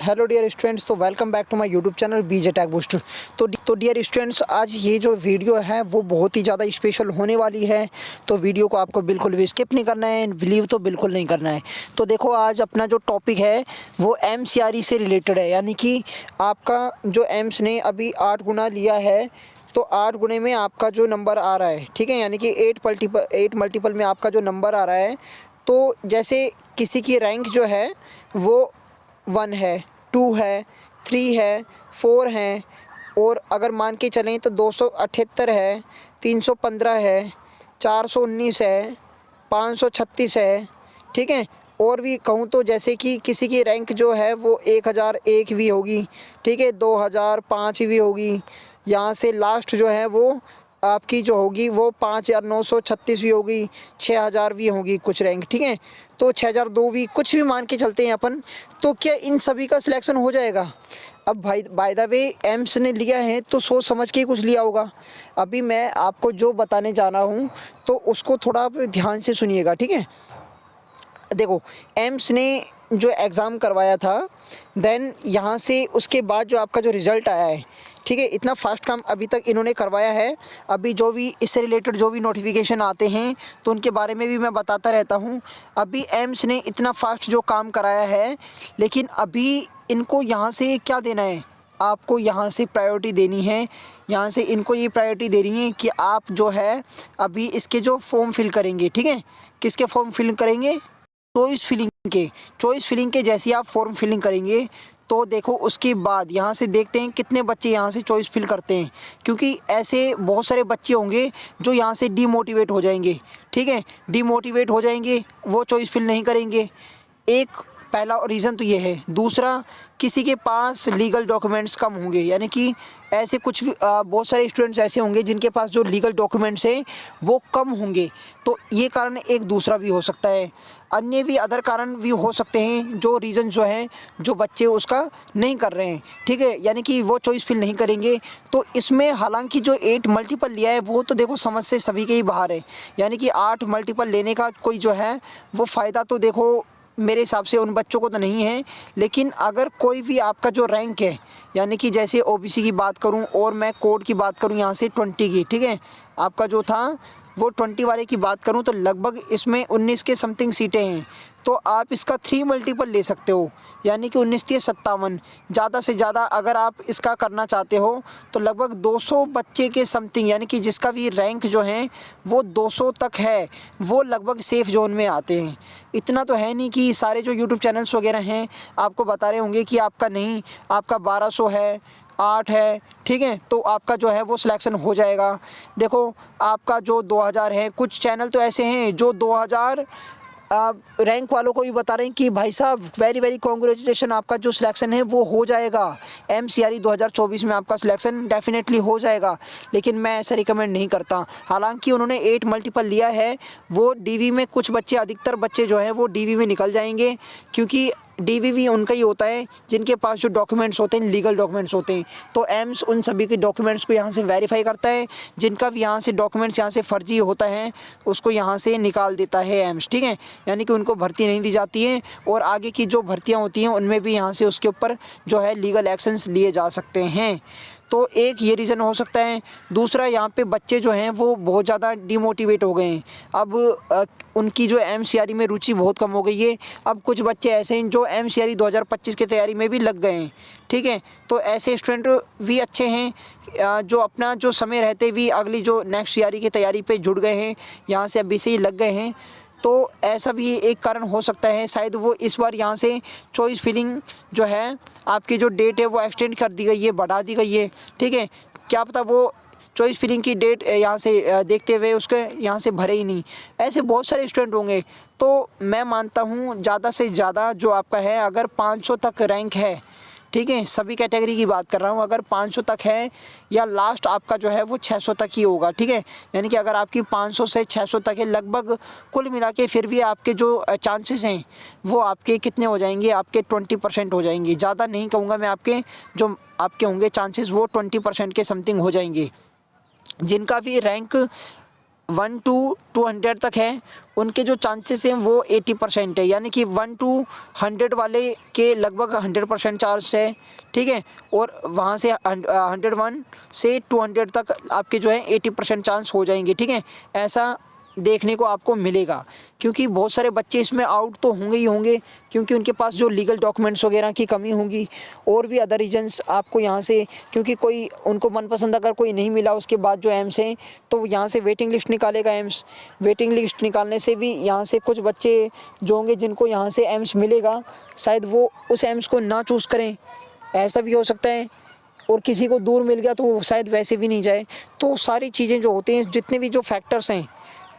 Hello dear students, तो welcome back to my YouTube channel BJ tech booster. तो dear students, आज ये जो वीडियो है वो बहुत ही ज़्यादा स्पेशल होने वाली है। तो वीडियो को आपको बिल्कुल भी स्किप नहीं करना है, बिलीव तो बिल्कुल नहीं करना है। तो देखो, आज अपना जो टॉपिक है वो MCRE से रिलेटेड है, यानी कि आपका जो एम्स ने अभी 8 गुना लिया है, तो 8 गुने में आपका जो नंबर आ रहा है, ठीक है, यानी कि 8 मल्टीपल में आपका जो नंबर आ रहा है, तो जैसे किसी की रैंक जो है वो 1 है, 2 है, 3 है, 4 है, और अगर मान के चलें तो 278 है, 315 है, 419 है, 536 है, ठीक है। और भी कहूँ तो जैसे कि किसी की रैंक जो है वो 1001 भी होगी, ठीक है, 2005 भी होगी, यहाँ से लास्ट जो है वो आपकी जो होगी वो 5936 भी होगी, 6000 भी होगी कुछ रैंक, ठीक है। तो 6002 भी कुछ भी मान के चलते हैं अपन, तो क्या इन सभी का सिलेक्शन हो जाएगा? अब भाई बाय द वे एम्स ने लिया है तो सोच समझ के ही कुछ लिया होगा। अभी मैं आपको जो बताने जा रहा हूँ तो उसको थोड़ा आप ध्यान से सुनिएगा, ठीक है। देखो, एम्स ने जो एग्ज़ाम करवाया था, देन यहाँ से उसके बाद जो आपका जो रिज़ल्ट आया है, ठीक है, इतना फास्ट काम अभी तक इन्होंने करवाया है। अभी जो भी इससे रिलेटेड जो भी नोटिफिकेशन आते हैं तो उनके बारे में भी मैं बताता रहता हूँ। अभी एम्स ने इतना फास्ट जो काम कराया है, लेकिन अभी इनको यहाँ से क्या देना है, आपको यहाँ से प्रायोरिटी देनी है। यहाँ से इनको ये प्रायोरिटी देनी है कि आप जो है अभी इसके जो फॉर्म फिल करेंगे, ठीक है, किसके फॉर्म फिल करेंगे? चॉइस फिलिंग के जैसे आप फॉर्म फिलिंग करेंगे तो देखो उसके बाद यहाँ से देखते हैं कितने बच्चे यहाँ से चॉइस फिल करते हैं, क्योंकि ऐसे बहुत सारे बच्चे होंगे जो यहाँ से डीमोटिवेट हो जाएंगे, ठीक है, डीमोटिवेट हो जाएंगे, वो चॉइस फिल नहीं करेंगे। एक पहला रीज़न तो ये है। दूसरा, किसी के पास लीगल डॉक्यूमेंट्स कम होंगे, यानी कि ऐसे कुछ भी बहुत सारे स्टूडेंट्स ऐसे होंगे जिनके पास जो लीगल डॉक्यूमेंट्स हैं वो कम होंगे, तो ये कारण एक दूसरा भी हो सकता है। अन्य भी अदर कारण भी हो सकते हैं, जो रीज़न जो हैं जो बच्चे उसका नहीं कर रहे हैं, ठीक है, यानी कि वो चॉइस फिल नहीं करेंगे। तो इसमें हालांकि जो 8 मल्टीपल लिया है वो तो देखो समझ से सभी के ही बाहर है, यानी कि 8 मल्टीपल लेने का कोई जो है वो फ़ायदा तो देखो मेरे हिसाब से उन बच्चों को तो नहीं है। लेकिन अगर कोई भी आपका जो रैंक है, यानी कि जैसे OBC की बात करूं और मैं कोड की बात करूं यहाँ से 20 की, ठीक है, आपका जो था वो 20 वाले की बात करूं तो लगभग इसमें 19 के समथिंग सीटें हैं, तो आप इसका 3 मल्टीपल ले सकते हो, यानी कि 19 3 57। ज़्यादा से ज़्यादा अगर आप इसका करना चाहते हो तो लगभग 200 बच्चे के समथिंग, यानी कि जिसका भी रैंक जो है वो 200 तक है, वो लगभग सेफ़ जोन में आते हैं। इतना तो है नहीं कि सारे जो यूट्यूब चैनल्स वगैरह हैं आपको बता रहे होंगे कि आपका नहीं, आपका 1200 है, 8 है, ठीक है, तो आपका जो है वो सिलेक्शन हो जाएगा। देखो, आपका जो 2000 है, कुछ चैनल तो ऐसे हैं जो 2000 रैंक वालों को भी बता रहे हैं कि भाई साहब वेरी वेरी कॉन्ग्रेचुलेशन, आपका जो सिलेक्शन है वो हो जाएगा, MCRE 2024 में आपका सिलेक्शन डेफिनेटली हो जाएगा। लेकिन मैं ऐसा रिकमेंड नहीं करता। हालांकि उन्होंने 8 मल्टीपल लिया है, वो DV में कुछ बच्चे, अधिकतर बच्चे जो हैं वो DV में निकल जाएंगे, क्योंकि DV भी उनका ही होता है जिनके पास जो डॉक्यूमेंट्स होते हैं, लीगल डॉक्यूमेंट्स होते हैं। तो एम्स उन सभी के डॉक्यूमेंट्स को यहाँ से वेरीफाई करता है, जिनका भी यहाँ से डॉक्यूमेंट्स यहाँ से फर्जी होता है उसको यहाँ से निकाल देता है एम्स, ठीक है, यानी कि उनको भर्ती नहीं दी जाती है, और आगे की जो भर्तियाँ होती हैं उनमें भी यहाँ से उसके ऊपर जो है लीगल एक्शंस लिए जा सकते हैं। तो एक ये रीज़न हो सकता है। दूसरा, यहाँ पे बच्चे जो हैं वो बहुत ज़्यादा डिमोटिवेट हो गए हैं, अब उनकी जो MCRE में रुचि बहुत कम हो गई है। अब कुछ बच्चे ऐसे हैं जो MCRE 2025 की तैयारी में भी लग गए हैं, ठीक है, तो ऐसे स्टूडेंट भी अच्छे हैं जो अपना जो समय रहते भी अगली जो नेक्स्ट ईयर की तैयारी पे जुड़ गए हैं, यहाँ से अभी से ही लग गए हैं। तो ऐसा भी एक कारण हो सकता है, शायद वो इस बार यहाँ से चॉइस फिलिंग जो है आपकी जो डेट है वो एक्सटेंड कर दी गई है, बढ़ा दी गई है, ठीक है, क्या पता वो चॉइस फिलिंग की डेट यहाँ से देखते हुए उसके यहाँ से भरे ही नहीं। ऐसे बहुत सारे स्टूडेंट होंगे, तो मैं मानता हूँ ज़्यादा से ज़्यादा जो आपका है, अगर 500 तक रैंक है, ठीक है, सभी कैटेगरी की बात कर रहा हूँ, अगर 500 तक है या लास्ट आपका जो है वो 600 तक ही होगा, ठीक है, यानी कि अगर आपकी 500 से 600 तक है, लगभग कुल मिला के फिर भी आपके जो चांसेस हैं वो आपके कितने हो जाएंगे, आपके 20% हो जाएंगे। ज़्यादा नहीं कहूँगा मैं, आपके जो आपके होंगे चांसेस वो 20% के समथिंग हो जाएंगे। जिनका भी रैंक 1 to 200 तक है, उनके जो चांसेस हैं वो 80% है, यानी कि 1 to 100 वाले के लगभग 100% चांस है, ठीक है। और वहाँ से 101 से 200 तक आपके जो है 80% चांस हो जाएंगे, ठीक है। ऐसा देखने को आपको मिलेगा, क्योंकि बहुत सारे बच्चे इसमें आउट तो होंगे ही होंगे, क्योंकि उनके पास जो लीगल डॉक्यूमेंट्स वगैरह की कमी होगी, और भी अदर रीजंस आपको यहाँ से, क्योंकि कोई उनको मनपसंद अगर कोई नहीं मिला उसके बाद जो एम्स हैं, तो यहाँ से वेटिंग लिस्ट निकालेगा एम्स। वेटिंग लिस्ट निकालने से भी यहाँ से कुछ बच्चे जो होंगे जिनको यहाँ से एम्स मिलेगा, शायद वो उस एम्स को ना चूज़ करें, ऐसा भी हो सकता है। और किसी को दूर मिल गया तो वो शायद वैसे भी नहीं जाए। तो सारी चीज़ें जो होती हैं, जितने भी जो फैक्टर्स हैं,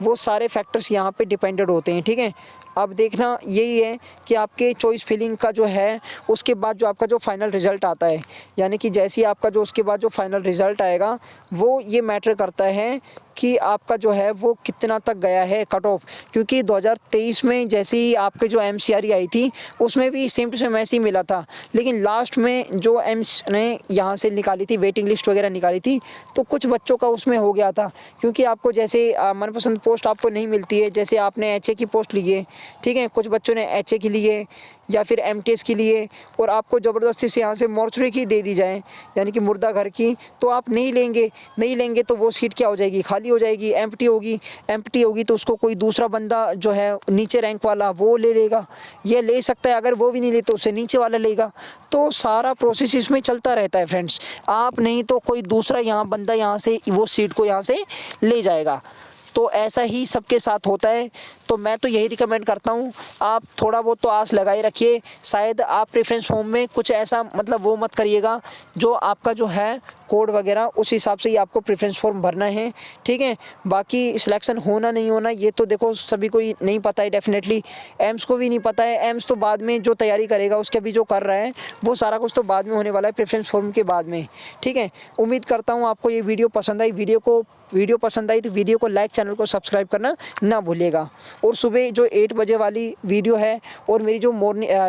वो सारे फैक्टर्स यहाँ पे डिपेंडेंट होते हैं, ठीक है। अब देखना यही है कि आपके चॉइस फिलिंग का जो है उसके बाद जो आपका जो फाइनल रिज़ल्ट आता है, यानी कि जैसे ही आपका जो उसके बाद जो फाइनल रिज़ल्ट आएगा वो ये मैटर करता है कि आपका जो है वो कितना तक गया है कट ऑफ। क्योंकि 2023 में जैसे ही आपके जो MCRE आई थी उसमें भी सेम टू सेम ऐसे ही मिला था, लेकिन लास्ट में जो एम्स ने यहाँ से निकाली थी, वेटिंग लिस्ट वगैरह निकाली थी, तो कुछ बच्चों का उसमें हो गया था। क्योंकि आपको जैसे मनपसंद पोस्ट आपको नहीं मिलती है, जैसे आपने HA की पोस्ट ली है, ठीक है, कुछ बच्चों ने HA की ली है या फिर MTS की लिए, और आपको ज़बरदस्ती से यहाँ से मॉर्चरी की दे दी जाए, यानी कि मुर्दा घर की, तो आप नहीं लेंगे तो वो सीट क्या हो जाएगी, खाली हो जाएगी, एम्प्टी होगी तो उसको कोई दूसरा बंदा जो है नीचे रैंक वाला वो ले लेगा, ये ले सकता है। अगर वो भी नहीं ले तो उससे नीचे वाला लेगा। तो सारा प्रोसेस इसमें चलता रहता है फ्रेंड्स, आप नहीं तो कोई दूसरा यहाँ बंदा यहाँ से वो सीट को यहाँ से ले जाएगा। तो ऐसा ही सबके साथ होता है। तो मैं तो यही रिकमेंड करता हूँ, आप थोड़ा बहुत तो आस लगाए रखिए। शायद आप प्रेफरेंस फॉर्म में कुछ ऐसा मतलब वो मत करिएगा, जो आपका जो है कोड वगैरह उस हिसाब से ही आपको प्रेफरेंस फॉर्म भरना है, ठीक है। बाकी सिलेक्शन होना नहीं होना ये तो देखो सभी को ही नहीं पता है, डेफिनेटली एम्स को भी नहीं पता है। एम्स तो बाद में जो तैयारी करेगा, उसके भी जो कर रहा है वो सारा कुछ तो बाद में होने वाला है, प्रेफरेंस फॉर्म के बाद में, ठीक है। उम्मीद करता हूँ आपको ये वीडियो पसंद आई। वीडियो पसंद आई तो वीडियो को लाइक, चैनल को सब्सक्राइब करना ना भूलिएगा। और सुबह जो 8 बजे वाली वीडियो है और मेरी जो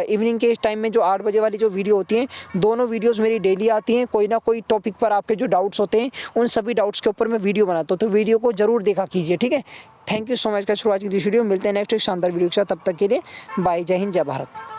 इवनिंग के टाइम में जो 8 बजे वाली जो वीडियो होती हैं, दोनों वीडियोस मेरी डेली आती हैं। कोई ना कोई टॉपिक पर आपके जो डाउट्स होते हैं उन सभी डाउट्स के ऊपर मैं वीडियो बनाता हूँ, तो वीडियो को ज़रूर देखा कीजिए, ठीक है। थैंक यू सो मच का शुरुआत की वीडियो। मिलते हैं नेक्स्ट एक शानदार वीडियो के साथ, तब तक के लिए बाय। जय हिंद, जय भारत।